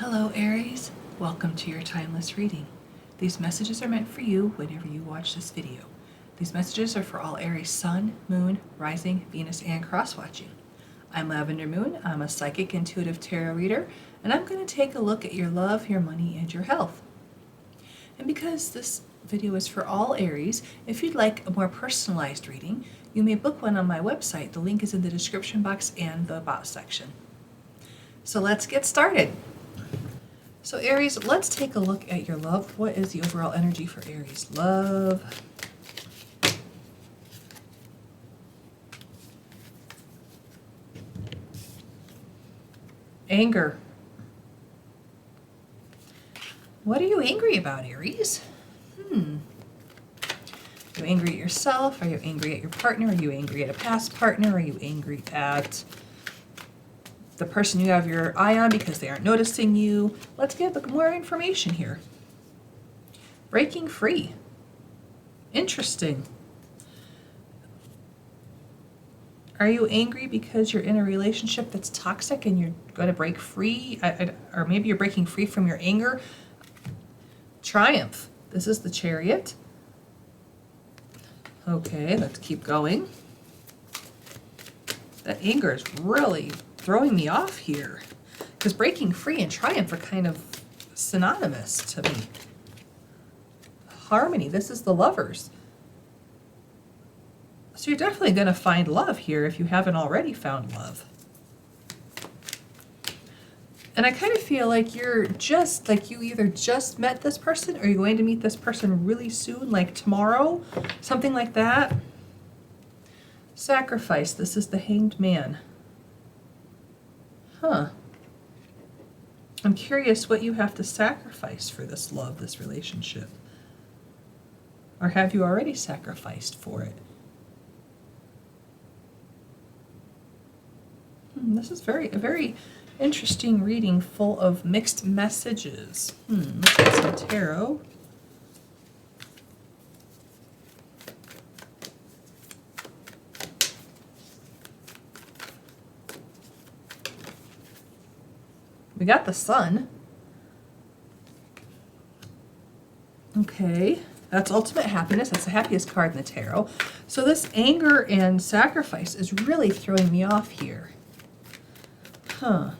Hello Aries, welcome to your timeless reading. These messages are meant for you whenever you watch this video. These messages are for all Aries Sun, Moon, Rising, Venus, and cross-watching. I'm Lavender Moon, I'm a psychic intuitive tarot reader, and I'm going to take a look at your love, your money, and your health. And because this video is for all Aries, if you'd like a more personalized reading, you may book one on my website. The link is in the description box and the about section. So let's get started. So Aries, let's take a look at your love. What is the overall energy for Aries? Love. Anger. What are you angry about, Aries? Are you angry at yourself? Are you angry at your partner? Are you angry at a past partner? Are you angry at the person you have your eye on because they aren't noticing you? Let's get more information here. Breaking free. Interesting. Are you angry because you're in a relationship that's toxic and you're going to break free? Or maybe you're breaking free from your anger? Triumph. This is the Chariot. Okay, let's keep going. That anger is really throwing me off here, because breaking free and triumph are kind of synonymous to me. Harmony, this is the Lovers. So you're definitely going to find love here if you haven't already found love. And I kind of feel like you either just met this person or you're going to meet this person really soon, like tomorrow, something like that. Sacrifice, this is the Hanged Man. I'm curious what you have to sacrifice for this love, this relationship. Or have you already sacrificed for it? This is a very interesting reading full of mixed messages. Let's get some tarot. We got the Sun. Okay, that's ultimate happiness. That's the happiest card in the tarot. So this anger and sacrifice is really throwing me off here. Well,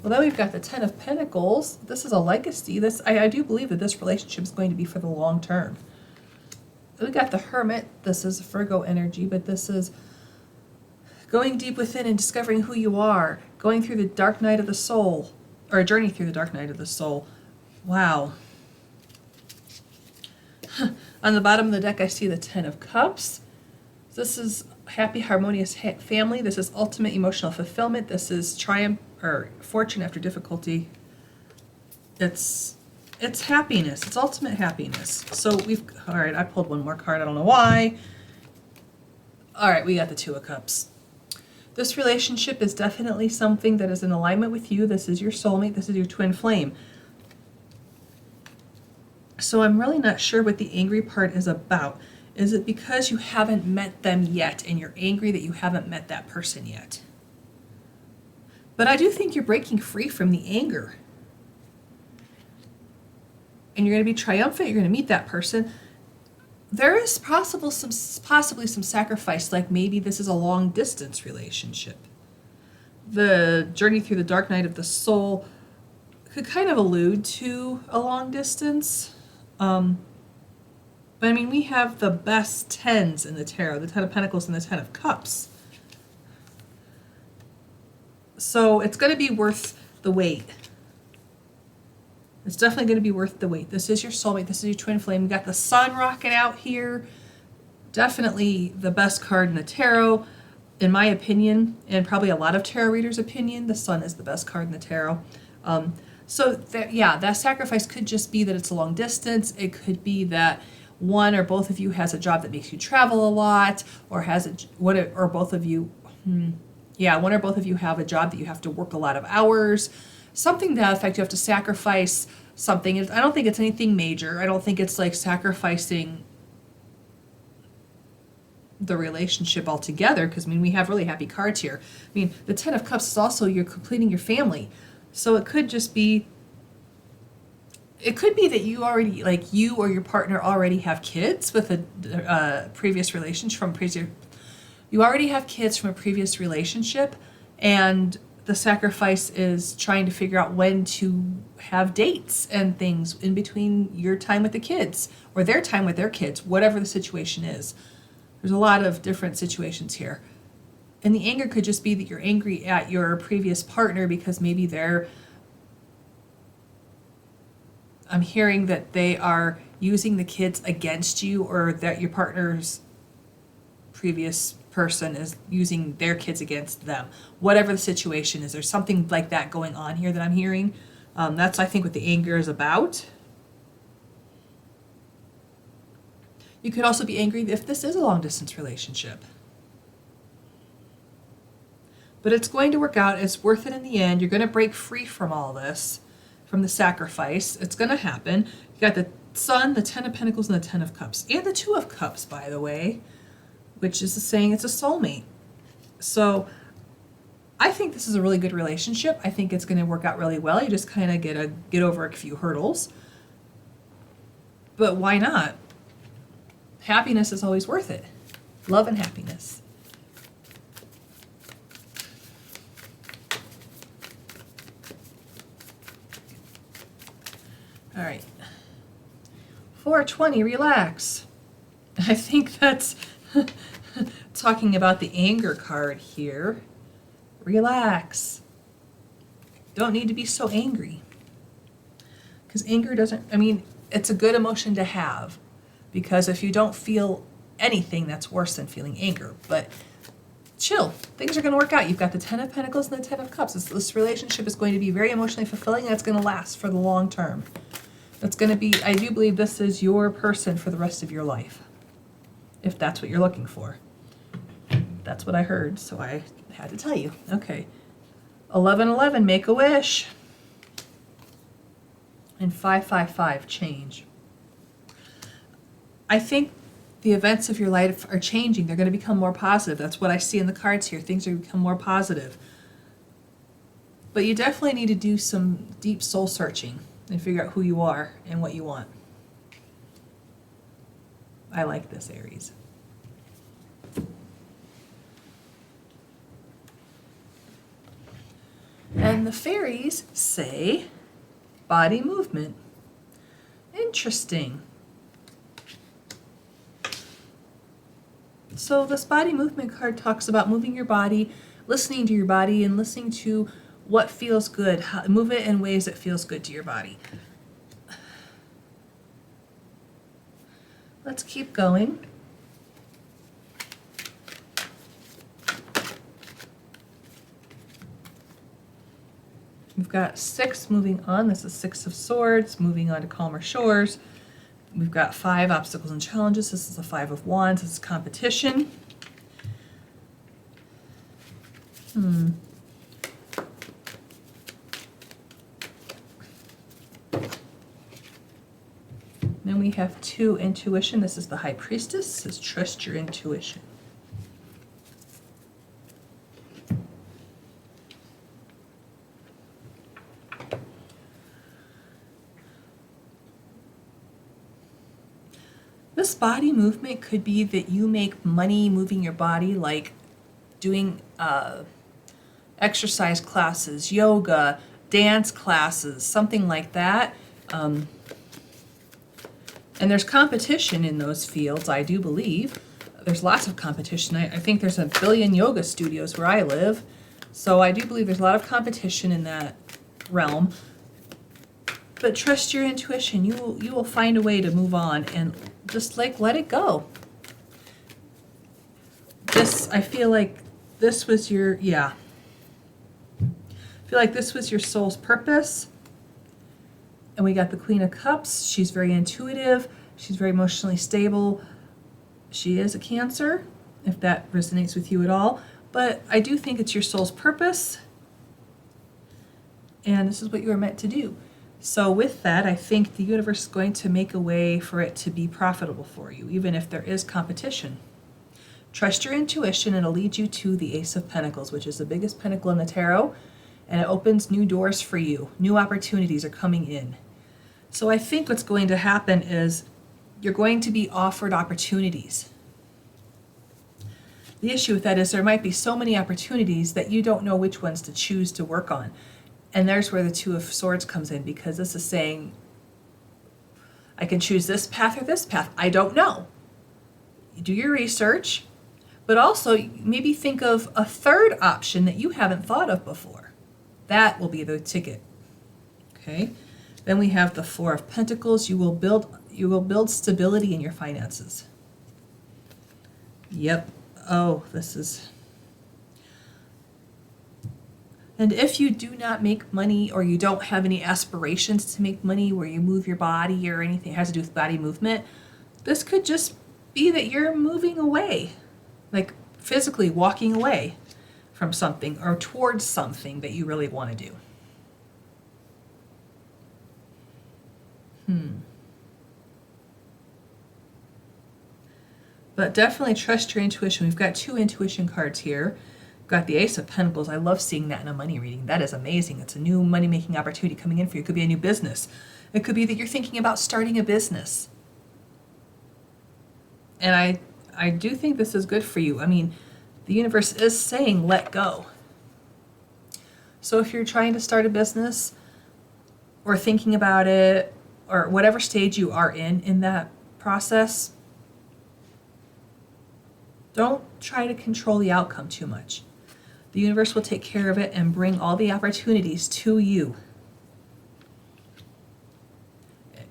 then we've got the Ten of Pentacles. This is a legacy. I do believe that this relationship is going to be for the long term. We got the Hermit. This is Virgo energy, but this is going deep within and discovering who you are, going through the dark night of the soul, or a journey through the dark night of the soul. Wow. On the bottom of the deck, I see the Ten of Cups. This is happy, harmonious family. This is ultimate emotional fulfillment. This is triumph or fortune after difficulty. It's happiness. It's ultimate happiness. So all right, I pulled one more card. I don't know why. All right, we got the Two of Cups. This relationship is definitely something that is in alignment with you. This is your soulmate. This is your twin flame. So I'm really not sure what the angry part is about. Is it because you haven't met them yet and you're angry that you haven't met that person yet? But I do think you're breaking free from the anger. And you're going to be triumphant. You're going to meet that person. There is possibly some sacrifice, like maybe this is a long distance relationship. The journey through the dark night of the soul could kind of allude to a long distance. But I mean, we have the best tens in the tarot, the Ten of Pentacles and the Ten of Cups. So it's going to be worth the wait. It's definitely going to be worth the wait. This is your soulmate. This is your twin flame. We got the Sun rocking out here. Definitely the best card in the tarot, in my opinion, and probably a lot of tarot readers' opinion. The Sun is the best card in the tarot. That sacrifice could just be that it's a long distance. It could be that one or both of you has a job that makes you travel a lot, or one or both of you have a job that you have to work a lot of hours. Something to that effect. You have to sacrifice something. I don't think it's anything major. I don't think it's like sacrificing the relationship altogether, because I mean, we have really happy cards here. I mean, the Ten of Cups is also you're completing your family. So it could just be, it could be that you already, like you or your partner already have kids with a previous relationship from previous, you already have kids from a previous relationship, and the sacrifice is trying to figure out when to have dates and things in between your time with the kids or their time with their kids, whatever the situation is. There's a lot of different situations here. And the anger could just be that you're angry at your previous partner because maybe I'm hearing that they are using the kids against you, or that your partner's previous person is using their kids against them. Whatever the situation is, there's something like that going on here that I'm hearing. That's, I think, what the anger is about. You could also be angry if this is a long-distance relationship. But it's going to work out. It's worth it in the end. You're going to break free from all this, from the sacrifice. It's going to happen. You got the Sun, the Ten of Pentacles, and the Ten of Cups. And the Two of Cups, by the way, which is saying it's a soulmate. So I think this is a really good relationship. I think it's going to work out really well. You just kind of get over a few hurdles. But why not? Happiness is always worth it. Love and happiness. All right. 420, relax. I think that's talking about the anger card here. Relax. Don't need to be so angry. Because anger doesn't, I mean, it's a good emotion to have. Because if you don't feel anything, that's worse than feeling anger. But chill. Things are going to work out. You've got the Ten of Pentacles and the Ten of Cups. This relationship is going to be very emotionally fulfilling, and it's going to last for the long term. It's going to be, I do believe this is your person for the rest of your life. If that's what you're looking for. That's what I heard, so I had to tell you. Okay. 1111, make a wish. And 555, change. I think the events of your life are changing. They're going to become more positive. That's what I see in the cards here. Things are going to become more positive. But you definitely need to do some deep soul searching and figure out who you are and what you want. I like this, Aries. And the fairies say body movement. Interesting. So this body movement card talks about moving your body, listening to your body, and listening to what feels good. Move it in ways that feels good to your body. Let's keep going. We've got 6 moving on. This is 6 of Swords, moving on to calmer shores. We've got 5 obstacles and challenges. This is the 5 of Wands. This is competition. Then we have 2, intuition. This is the High Priestess. This is trust your intuition. This body movement could be that you make money moving your body, like doing exercise classes, yoga, dance classes, something like that. And there's competition in those fields, I do believe. There's lots of competition. I think there's a billion yoga studios where I live. So I do believe there's a lot of competition in that realm. But trust your intuition. You will find a way to move on and just like let it go. I feel like this was your, I feel like this was your soul's purpose. And we got the Queen of Cups. She's very intuitive. She's very emotionally stable. She is a Cancer, if that resonates with you at all. But I do think it's your soul's purpose. And this is what you were meant to do. So with that, I think the universe is going to make a way for it to be profitable for you, even if there is competition. Trust your intuition, and it'll lead you to the Ace of Pentacles, which is the biggest pentacle in the tarot. and it opens new doors for you. New opportunities are coming in. So I think what's going to happen is you're going to be offered opportunities. The issue with that is there might be so many opportunities that you don't know which ones to choose to work on. And there's where the Two of Swords comes in, because this is saying, I can choose this path or this path. I don't know. You do your research, but also maybe think of a third option that you haven't thought of before. That will be the ticket. Okay? Then we have the Four of Pentacles. You will build stability in your finances. Yep. Oh, this is... And if you do not make money, or you don't have any aspirations to make money where you move your body or anything that has to do with body movement, this could just be that you're moving away, like physically walking away from something or towards something that you really want to do. But definitely trust your intuition. We've got two intuition cards here. We've got the Ace of Pentacles. I love seeing that in a money reading. That is amazing. It's a new money-making opportunity coming in for you. It could be a new business. It could be that you're thinking about starting a business. And I do think this is good for you. I mean, the universe is saying let go. So if you're trying to start a business or thinking about it, or whatever stage you are in that process, don't try to control the outcome too much. The universe will take care of it and bring all the opportunities to you.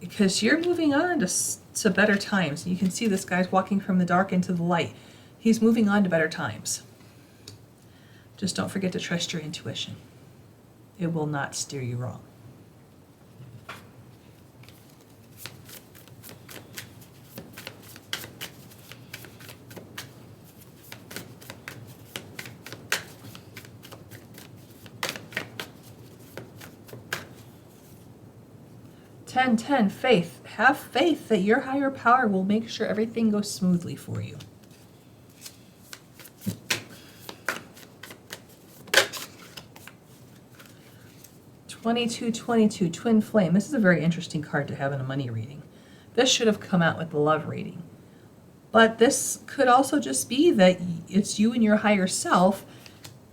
Because you're moving on to better times. You can see this guy's walking from the dark into the light. He's moving on to better times. Just don't forget to trust your intuition. It will not steer you wrong. Ten, faith. Have faith that your higher power will make sure everything goes smoothly for you. (22) Twin Flame. This is a very interesting card to have in a money reading. This should have come out with the love reading. But this could also just be that it's you and your higher self,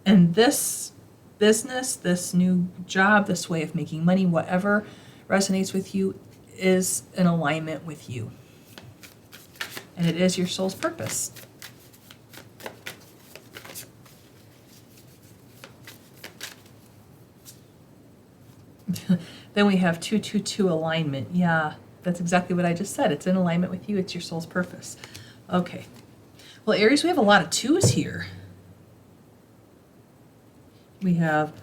and this business, this new job, this way of making money, whatever resonates with you, is in alignment with you. And it is your soul's purpose. Then we have 222 alignment. Yeah, that's exactly what I just said. It's in alignment with you. It's your soul's purpose. Okay. Well, Aries, we have a lot of twos here. We have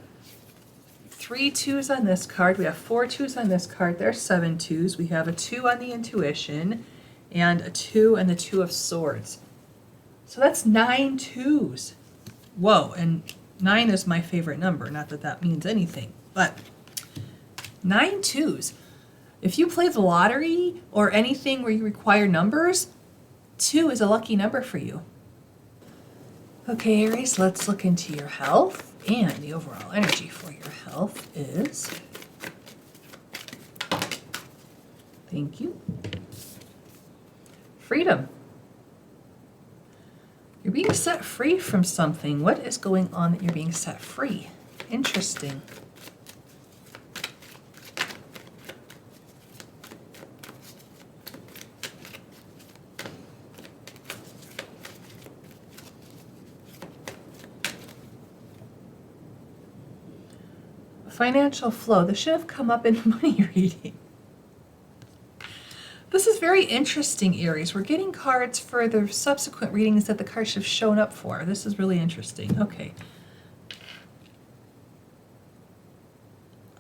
3 twos on this card. We have 4 twos on this card. There's 7 twos. We have a 2 on the intuition and a 2 and the 2 of swords. So that's 9 twos. Whoa, and 9 is my favorite number. Not that that means anything, but 9 twos. If you play the lottery or anything where you require numbers, 2 is a lucky number for you. Okay, Aries, let's look into your health. And the overall energy for your health is, thank you, freedom. You're being set free from something. What is going on that you're being set free? Interesting. Financial flow. This should have come up in the money reading. This is very interesting, Aries. We're getting cards for the subsequent readings that the cards have shown up for. This is really interesting. Okay.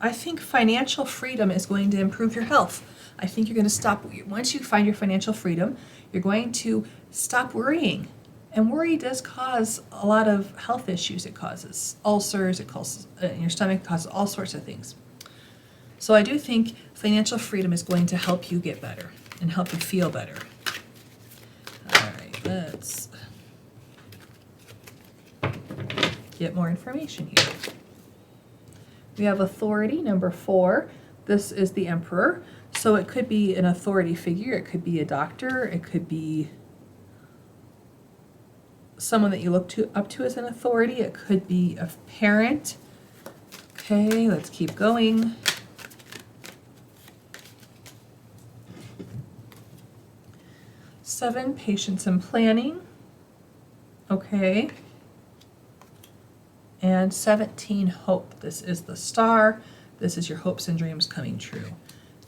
I think financial freedom is going to improve your health. I think you're going to stop, once you find your financial freedom, you're going to stop worrying. And worry does cause a lot of health issues. It causes ulcers, it causes in your stomach, it causes all sorts of things. So I do think financial freedom is going to help you get better and help you feel better. All right, let's get more information here. We have authority, number 4. This is the Emperor. So it could be an authority figure. It could be a doctor. It could be someone that you look up to as an authority. It could be a parent. Okay, let's keep going. Seven, patience and planning. Okay. And 17, hope. This is the star. This is your hopes and dreams coming true.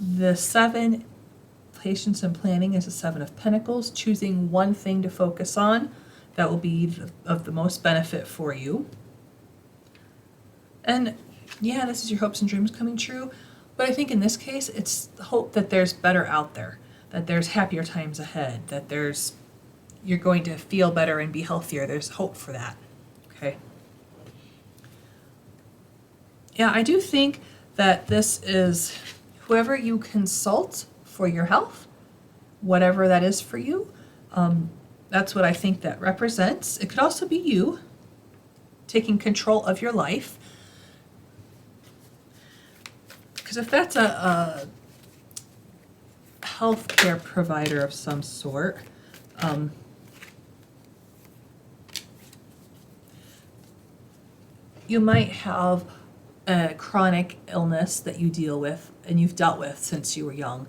The 7, patience and planning, is a 7 of Pentacles, choosing one thing to focus on that will be of the most benefit for you. And yeah, this is your hopes and dreams coming true. But I think in this case, it's the hope that there's better out there, that there's happier times ahead, that you're going to feel better and be healthier. There's hope for that. Okay. Yeah, I do think that this is whoever you consult for your health, whatever that is for you. That's what I think that represents. It could also be you taking control of your life. Because if that's a healthcare provider of some sort, you might have a chronic illness that you deal with and you've dealt with since you were young.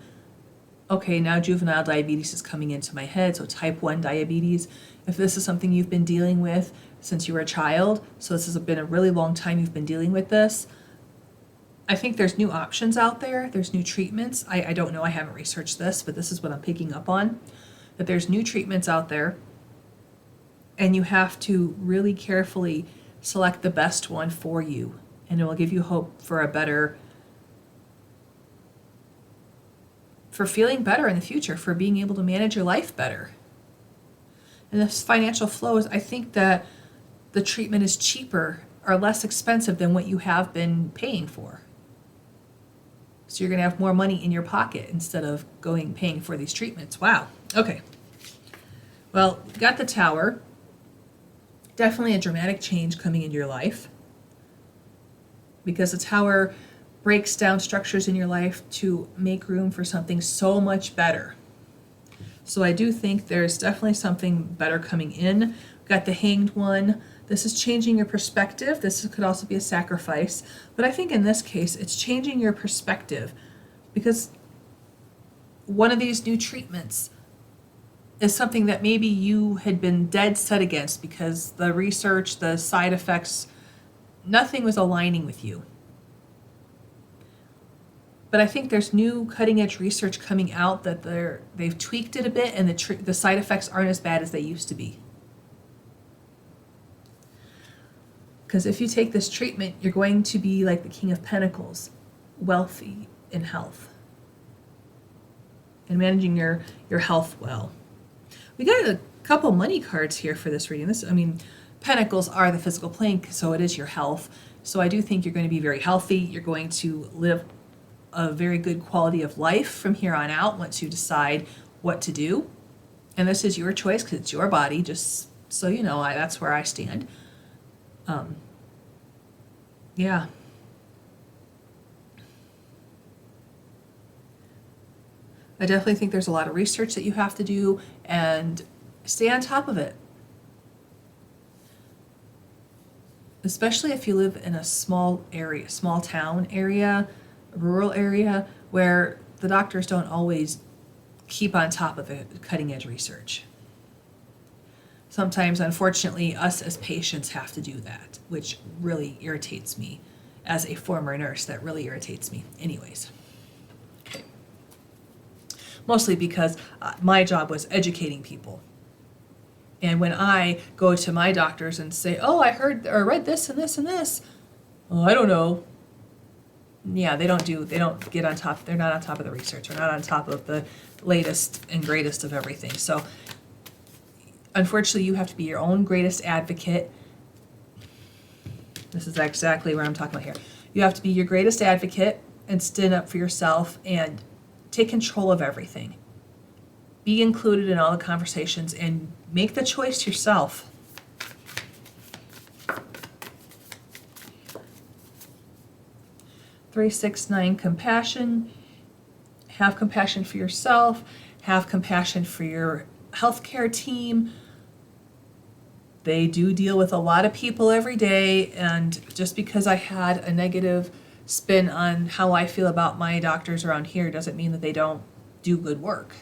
Okay, now juvenile diabetes is coming into my head, so type 1 diabetes. If this is something you've been dealing with since you were a child, so this has been a really long time you've been dealing with this, I think there's new options out there. There's new treatments. I don't know, I haven't researched this, but this is what I'm picking up on, that there's new treatments out there, and you have to really carefully select the best one for you, and it will give you hope for for feeling better in the future, for being able to manage your life better. And this financial flows, I think that the treatment is cheaper or less expensive than what you have been paying for. So you're going to have more money in your pocket instead of paying for these treatments. Wow. Okay. Well, you got the Tower. Definitely a dramatic change coming into your life, because the Tower breaks down structures in your life to make room for something so much better. So I do think there's definitely something better coming in. We've got the Hanged One. This is changing your perspective. This could also be a sacrifice. But I think in this case, it's changing your perspective, because one of these new treatments is something that maybe you had been dead set against because the research, the side effects, nothing was aligning with you. But I think there's new cutting edge research coming out that they've tweaked it a bit, and the side effects aren't as bad as they used to be. Because if you take this treatment, you're going to be like the King of Pentacles, wealthy in health, and managing your health well. We got a couple money cards here for this reading. Pentacles are the physical plane, so it is your health. So I do think you're going to be very healthy. You're going to live a very good quality of life from here on out once you decide what to do. And this is your choice because it's your body, just so you know, that's where I stand. Yeah. I definitely think there's a lot of research that you have to do, and stay on top of it. Especially if you live in a small area, small town area, rural area, where the doctors don't always keep on top of it, cutting edge research. Sometimes, unfortunately, us as patients have to do that, which really irritates me. As a former nurse, that really irritates me. Anyways. Okay. Mostly because my job was educating people. And when I go to my doctors and say, oh, I heard or read this and this and this, oh, I don't know. Yeah, they don't get on top, they're not on top of the research, they're not on top of the latest and greatest of everything. So unfortunately, you have to be your own greatest advocate. This is exactly what I'm talking about here. You have to be your greatest advocate and stand up for yourself and take control of everything. Be included in all the conversations and make the choice yourself. 3, 6, 9, compassion. Have compassion for yourself. Have compassion for your healthcare team. They do deal with a lot of people every day, and just because I had a negative spin on how I feel about my doctors around here doesn't mean that they don't do good work.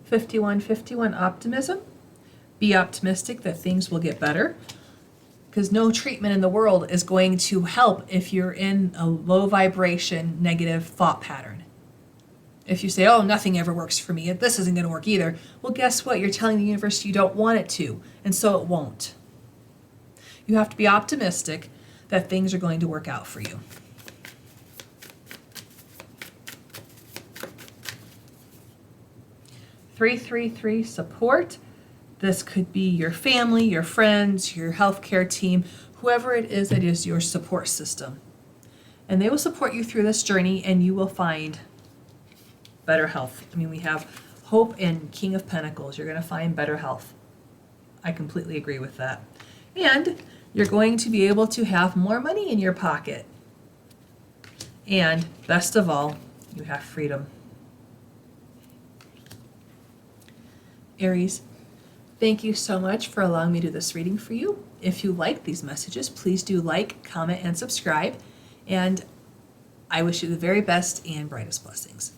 (5151) optimism. Be optimistic that things will get better, because no treatment in the world is going to help if you're in a low vibration negative thought pattern. If you say, oh, nothing ever works for me, this isn't going to work either, well, guess what? You're telling the universe you don't want it to, and so it won't. You have to be optimistic that things are going to work out for you. (333) support. This could be your family, your friends, your healthcare team, whoever it is that is your support system. And they will support you through this journey, and you will find better health. I mean, we have Hope and King of Pentacles. You're going to find better health. I completely agree with that. And you're going to be able to have more money in your pocket. And best of all, you have freedom. Aries, thank you so much for allowing me to do this reading for you. If you like these messages, please do like, comment, and subscribe. And I wish you the very best and brightest blessings.